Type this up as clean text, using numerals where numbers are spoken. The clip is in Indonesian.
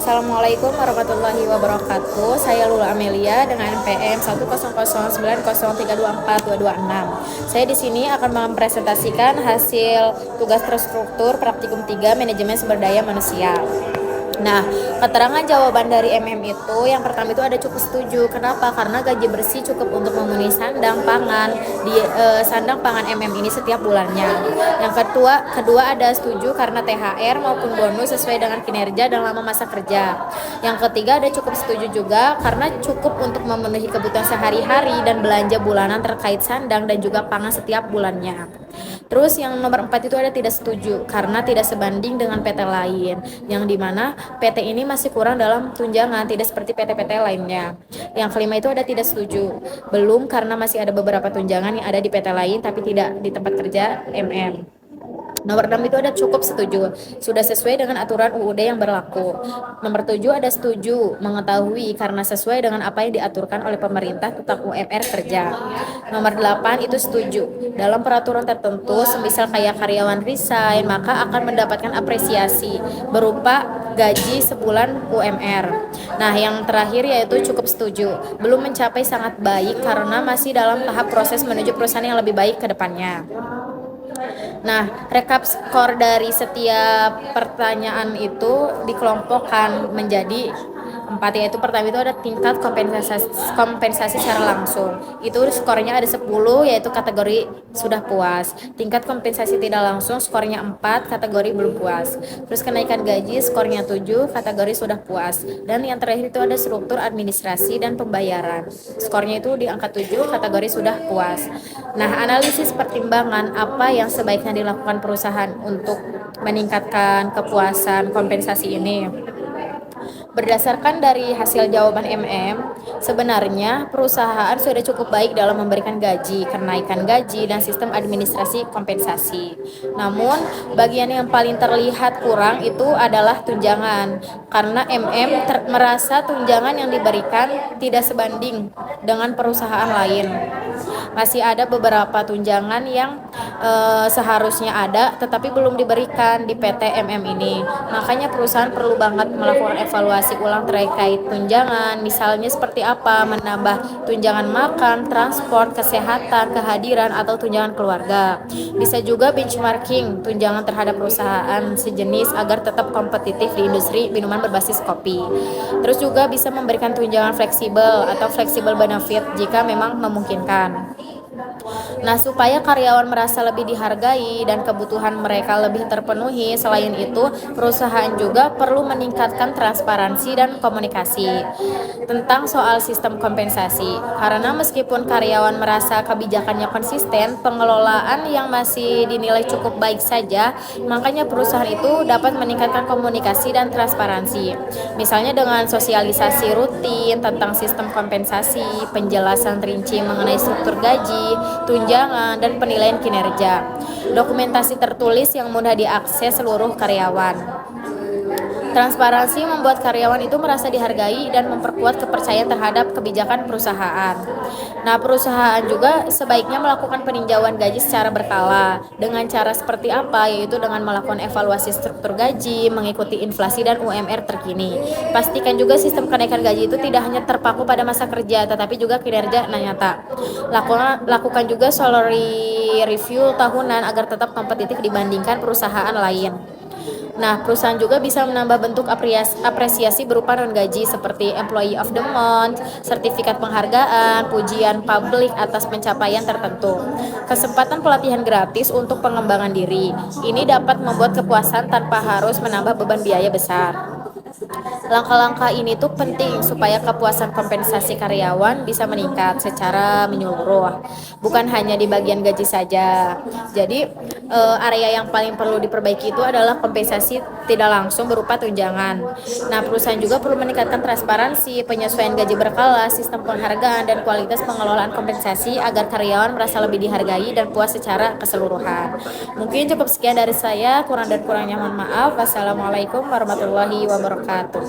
Assalamualaikum warahmatullahi wabarakatuh. Saya Lula Amelia dengan NPM 10090324226. Saya di sini akan mempresentasikan hasil tugas terstruktur praktikum 3 manajemen sumber daya manusia. Nah, keterangan jawaban dari MM itu yang pertama itu ada cukup setuju. Kenapa? Karena gaji bersih cukup untuk memenuhi sandang pangan di sandang pangan MM ini setiap bulannya. Yang kedua ada setuju karena THR maupun bonus sesuai dengan kinerja dan lama masa kerja. Yang ketiga ada cukup setuju juga karena cukup untuk memenuhi kebutuhan sehari-hari dan belanja bulanan terkait sandang dan juga pangan setiap bulannya. Terus yang nomor 4 itu ada tidak setuju karena tidak sebanding dengan PT lain, yang dimana PT ini masih kurang dalam tunjangan, tidak seperti PT-PT lainnya. Yang kelima itu ada tidak setuju, belum karena masih ada beberapa tunjangan yang ada di PT lain tapi tidak di tempat kerja MM. Nomor 6 itu ada cukup setuju, sudah sesuai dengan aturan UUD yang berlaku. Nomor 7 ada setuju, mengetahui karena sesuai dengan apa yang diaturkan oleh pemerintah tentang UMR kerja. Nomor 8 itu setuju, dalam peraturan tertentu, semisal kayak karyawan resign, maka akan mendapatkan apresiasi berupa gaji sebulan UMR. Nah, yang terakhir yaitu cukup setuju, belum mencapai sangat baik karena masih dalam tahap proses menuju perusahaan yang lebih baik ke depannya. Nah, rekap skor dari setiap pertanyaan itu dikelompokkan menjadi 4, yaitu pertama itu ada tingkat kompensasi secara langsung. Itu skornya ada 10, yaitu kategori sudah puas. Tingkat kompensasi tidak langsung skornya 4, kategori belum puas. Terus kenaikan gaji skornya 7, kategori sudah puas. Dan yang terakhir itu ada struktur administrasi dan pembayaran. Skornya itu di angka 7, kategori sudah puas. Nah, analisis pertimbangan apa yang sebaiknya dilakukan perusahaan untuk meningkatkan kepuasan kompensasi ini. Berdasarkan dari hasil jawaban MM, sebenarnya perusahaan sudah cukup baik dalam memberikan gaji, kenaikan gaji, dan sistem administrasi kompensasi. Namun, bagian yang paling terlihat kurang itu adalah tunjangan, karena MM merasa tunjangan yang diberikan tidak sebanding dengan perusahaan lain. Masih ada beberapa tunjangan yang seharusnya ada tetapi belum diberikan di PT MM ini. Makanya perusahaan perlu banget melakukan evaluasi ulang terkait tunjangan, misalnya seperti apa, menambah tunjangan makan, transport, kesehatan, kehadiran, atau tunjangan keluarga. Bisa juga benchmarking tunjangan terhadap perusahaan sejenis agar tetap kompetitif di industri minuman berbasis kopi. Terus juga bisa memberikan tunjangan fleksibel atau fleksibel benefit jika memang memungkinkan. Nah, supaya karyawan merasa lebih dihargai dan kebutuhan mereka lebih terpenuhi, selain itu, perusahaan juga perlu meningkatkan transparansi dan komunikasi tentang soal sistem kompensasi. Karena meskipun karyawan merasa kebijakannya konsisten, pengelolaan yang masih dinilai cukup baik saja, makanya perusahaan itu dapat meningkatkan komunikasi dan transparansi. Misalnya dengan sosialisasi rutin tentang sistem kompensasi, penjelasan rinci mengenai struktur gaji, tunjangan, dan penilaian kinerja. Dokumentasi tertulis yang mudah diakses seluruh karyawan. Transparansi membuat karyawan itu merasa dihargai dan memperkuat kepercayaan terhadap kebijakan perusahaan. Nah, perusahaan juga sebaiknya melakukan peninjauan gaji secara berkala. Dengan cara seperti apa? Yaitu dengan melakukan evaluasi struktur gaji, mengikuti inflasi dan UMR terkini. Pastikan juga sistem kenaikan gaji itu tidak hanya terpaku pada masa kerja, tetapi juga kinerja nyata. Lakukan juga salary review tahunan agar tetap kompetitif dibandingkan perusahaan lain. Nah, perusahaan juga bisa menambah bentuk apresiasi berupa non-gaji seperti Employee of the Month, sertifikat penghargaan, pujian publik atas pencapaian tertentu. Kesempatan pelatihan gratis untuk pengembangan diri. Ini dapat membuat kepuasan tanpa harus menambah beban biaya besar. Langkah-langkah ini tuh penting supaya kepuasan kompensasi karyawan bisa meningkat secara menyeluruh, bukan hanya di bagian gaji saja. Jadi area yang paling perlu diperbaiki itu adalah kompensasi tidak langsung berupa tunjangan. Nah, perusahaan juga perlu meningkatkan transparansi, penyesuaian gaji berkala, sistem penghargaan, dan kualitas pengelolaan kompensasi agar karyawan merasa lebih dihargai dan puas secara keseluruhan. Mungkin cukup sekian dari saya, kurang dan kurangnya mohon maaf. Wassalamualaikum warahmatullahi wabarakatuh.